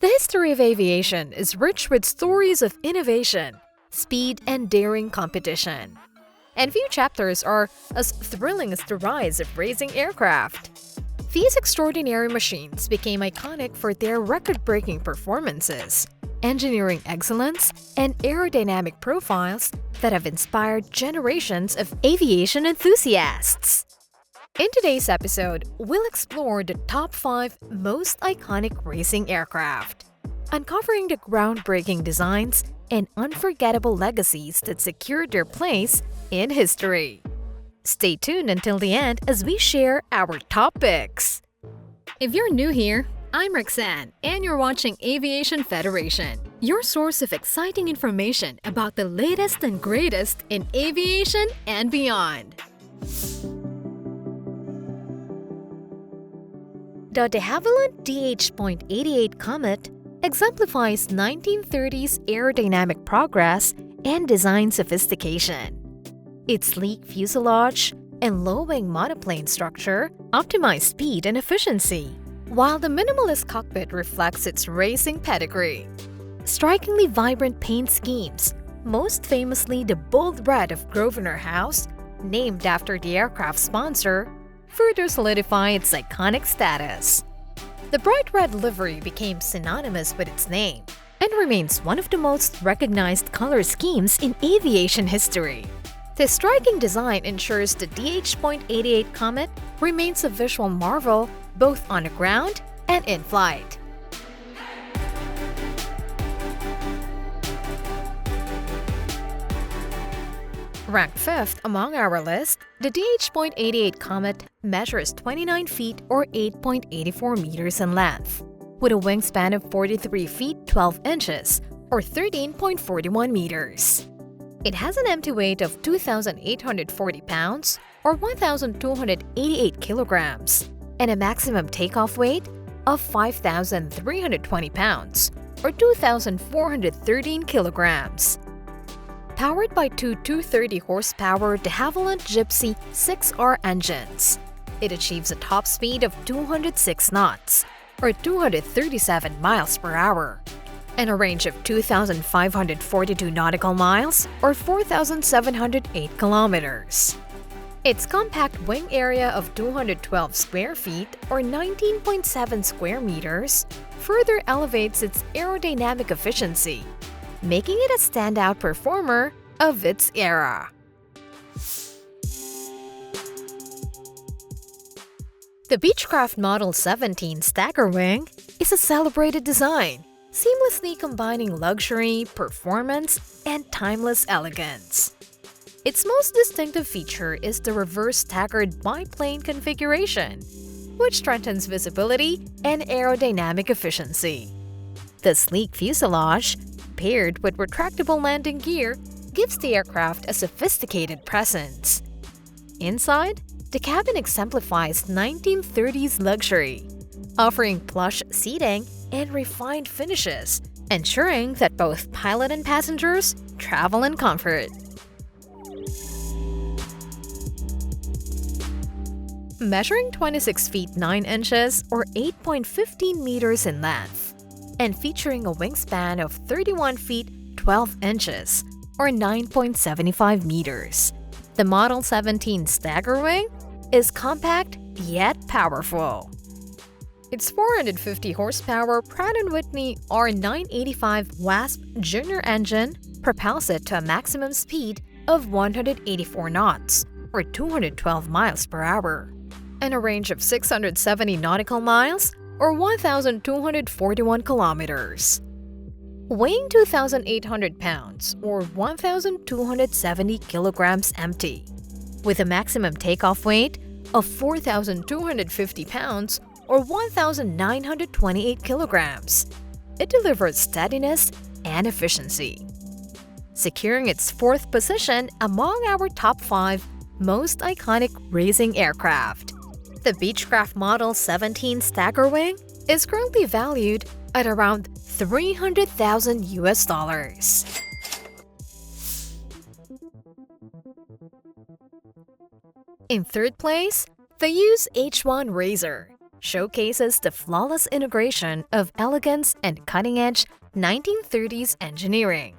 The history of aviation is rich with stories of innovation, speed, and daring competition. And few chapters are as thrilling as the rise of racing aircraft. These extraordinary machines became iconic for their record-breaking performances, engineering excellence, and aerodynamic profiles that have inspired generations of aviation enthusiasts. In today's episode, we'll explore the top 5 most iconic racing aircraft, uncovering the groundbreaking designs and unforgettable legacies that secured their place in history. Stay tuned until the end as we share our top picks. If you're new here, I'm Roxanne, and you're watching Aviation Federation, your source of exciting information about the latest and greatest in aviation and beyond. The de Havilland DH.88 Comet exemplifies 1930s aerodynamic progress and design sophistication. Its sleek fuselage and low-wing monoplane structure optimize speed and efficiency, while the minimalist cockpit reflects its racing pedigree. Strikingly vibrant paint schemes, most famously the bold red of Grosvenor House, named after the aircraft sponsor, further solidify its iconic status. The bright red livery became synonymous with its name and remains one of the most recognized color schemes in aviation history. The striking design ensures the DH.88 Comet remains a visual marvel both on the ground and in flight. Ranked 5th among our list, the DH.88 Comet measures 29 feet or 8.84 meters in length, with a wingspan of 43 feet 12 inches or 13.41 meters. It has an empty weight of 2,840 pounds or 1,288 kilograms and a maximum takeoff weight of 5,320 pounds or 2,413 kilograms. Powered by two 230 horsepower de Havilland Gypsy 6R engines, it achieves a top speed of 206 knots or 237 miles per hour and a range of 2,542 nautical miles or 4,708 kilometers. Its compact wing area of 212 square feet or 19.7 square meters further elevates its aerodynamic efficiency, making it a standout performer of its era. The Beechcraft Model 17 Staggerwing is a celebrated design, seamlessly combining luxury, performance, and timeless elegance. Its most distinctive feature is the reverse staggered biplane configuration, which strengthens visibility and aerodynamic efficiency. The sleek fuselage, paired with retractable landing gear, gives the aircraft a sophisticated presence. Inside, the cabin exemplifies 1930s luxury, offering plush seating and refined finishes, ensuring that both pilot and passengers travel in comfort. Measuring 26 feet 9 inches or 8.15 meters in length, and featuring a wingspan of 31 feet 12 inches or 9.75 meters, the Model 17 Staggerwing is compact yet powerful. Its 450 horsepower Pratt & Whitney R985 WASP Junior engine propels it to a maximum speed of 184 knots or 212 miles per hour and a range of 670 nautical miles or 1,241 kilometers. Weighing 2,800 pounds or 1,270 kilograms empty, with a maximum takeoff weight of 4,250 pounds or 1,928 kilograms, it delivers steadiness and efficiency, securing its 4th position among our top 5 most iconic racing aircraft. The Beechcraft Model 17 Staggerwing is currently valued at around $300,000 US. In 3rd place, the Hughes H-1 Racer, showcases the flawless integration of elegance and cutting-edge 1930s engineering.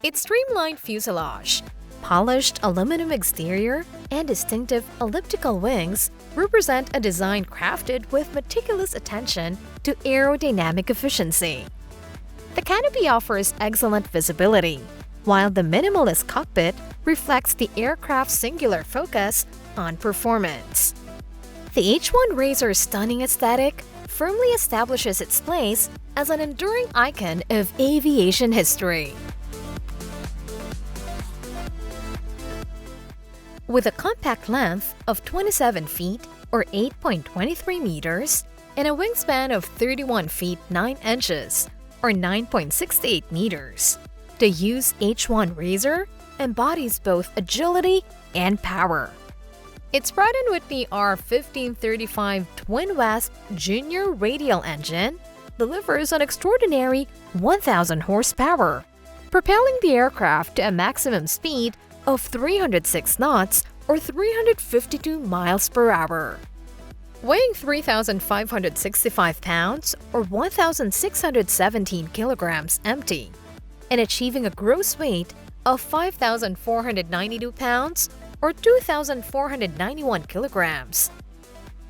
Its streamlined fuselage, polished aluminum exterior, and distinctive elliptical wings represent a design crafted with meticulous attention to aerodynamic efficiency. The canopy offers excellent visibility, while the minimalist cockpit reflects the aircraft's singular focus on performance. The H-1 Racer's stunning aesthetic firmly establishes its place as an enduring icon of aviation history. With a compact length of 27 feet or 8.23 meters and a wingspan of 31 feet 9 inches or 9.68 meters, the Hughes H-1 Racer embodies both agility and power. Its Pratt & Whitney R1535 twin-wasp junior radial engine delivers an extraordinary 1,000 horsepower, propelling the aircraft to a maximum speed of 306 knots or 352 miles per hour. Weighing 3,565 pounds or 1,617 kilograms empty, and achieving a gross weight of 5,492 pounds or 2,491 kilograms.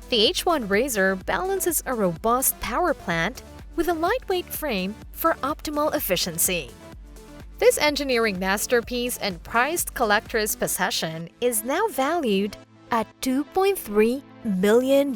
The H-1 Racer balances a robust power plant with a lightweight frame for optimal efficiency. This engineering masterpiece and prized collector's possession is now valued at $2.3 million.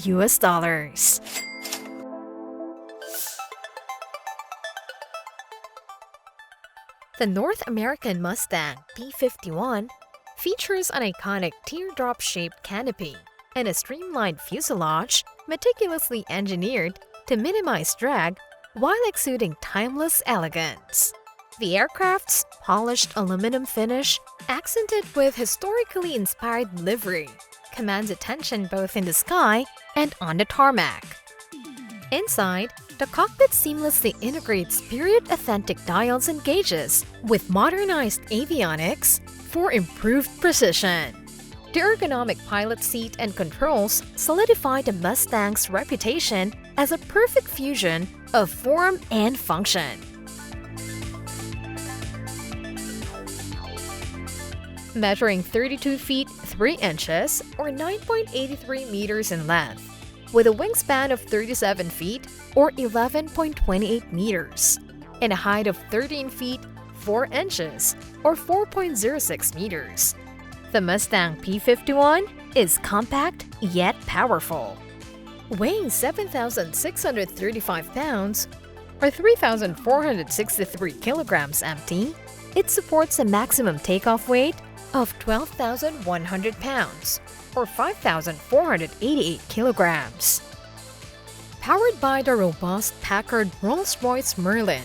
The North American Mustang P-51 features an iconic teardrop-shaped canopy and a streamlined fuselage meticulously engineered to minimize drag while exuding timeless elegance. The aircraft's polished aluminum finish, accented with historically inspired livery, commands attention both in the sky and on the tarmac. Inside, the cockpit seamlessly integrates period-authentic dials and gauges with modernized avionics for improved precision. The ergonomic pilot seat and controls solidify the Mustang's reputation as a perfect fusion of form and function. Measuring 32 feet 3 inches or 9.83 meters in length, with a wingspan of 37 feet or 11.28 meters, and a height of 13 feet 4 inches or 4.06 meters. The Mustang P-51 is compact yet powerful. Weighing 7,635 pounds or 3,463 kilograms empty, it supports a maximum takeoff weight of 12,100 pounds or 5,488 kilograms. Powered by the robust Packard Rolls-Royce Merlin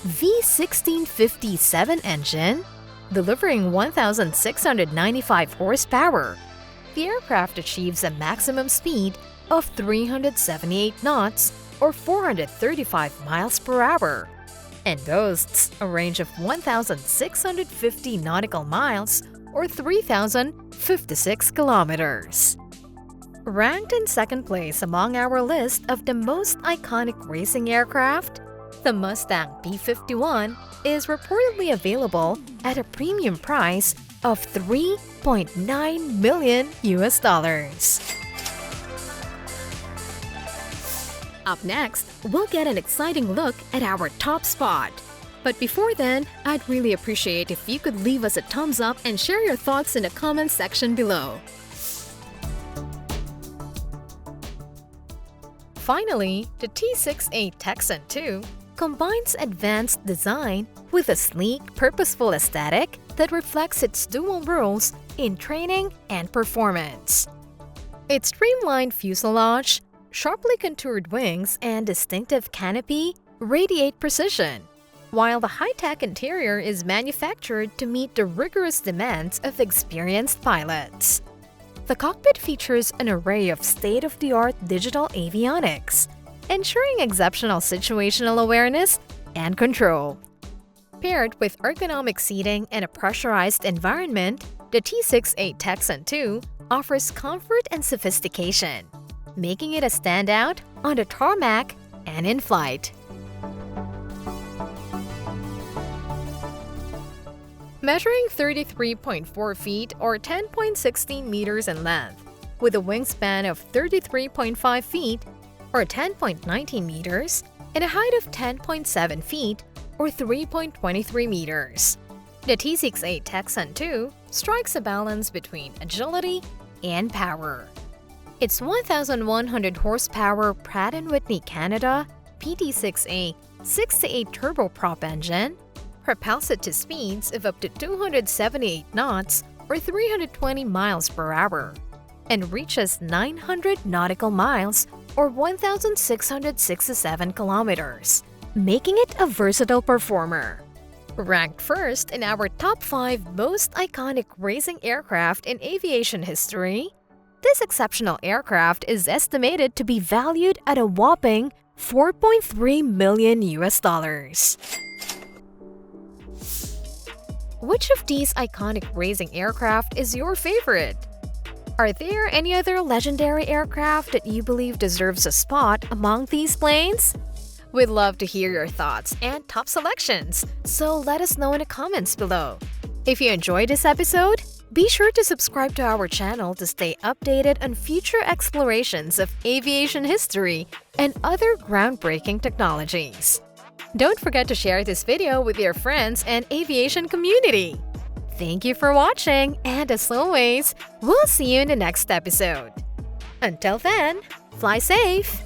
V1657 engine, delivering 1,695 horsepower, the aircraft achieves a maximum speed of 378 knots or 435 miles per hour and boasts a range of 1,650 nautical miles or 3,056 kilometers. Ranked in second place among our list of the most iconic racing aircraft, the Mustang P-51 is reportedly available at a premium price of $3.9 million. Up next, we'll get an exciting look at our top spot. But before then, I'd really appreciate if you could leave us a thumbs up and share your thoughts in the comments section below. Finally, the T6A Texan II combines advanced design with a sleek, purposeful aesthetic that reflects its dual roles in training and performance. Its streamlined fuselage, sharply contoured wings, and distinctive canopy radiate precision, while the high-tech interior is manufactured to meet the rigorous demands of experienced pilots. The cockpit features an array of state-of-the-art digital avionics, ensuring exceptional situational awareness and control. Paired with ergonomic seating and a pressurized environment, the T6A Texan II offers comfort and sophistication. making it a standout on the tarmac and in flight. Measuring 33.4 feet or 10.16 meters in length, with a wingspan of 33.5 feet or 10.19 meters and a height of 10.7 feet or 3.23 meters. The T-6A Texan II strikes a balance between agility and power. Its 1,100 horsepower Pratt & Whitney Canada PT6A 6-8 turboprop engine propels it to speeds of up to 278 knots or 320 miles per hour and reaches 900 nautical miles or 1,667 kilometers, making it a versatile performer. Ranked first in our top 5 most iconic racing aircraft in aviation history, this exceptional aircraft is estimated to be valued at a whopping $4.3 million. Which of these iconic racing aircraft is your favorite? Are there any other legendary aircraft that you believe deserves a spot among these planes? We'd love to hear your thoughts and top selections, so let us know in the comments below. If you enjoyed this episode, be sure to subscribe to our channel to stay updated on future explorations of aviation history and other groundbreaking technologies. Don't forget to share this video with your friends and aviation community. Thank you for watching, and as always, we'll see you in the next episode. Until then, fly safe!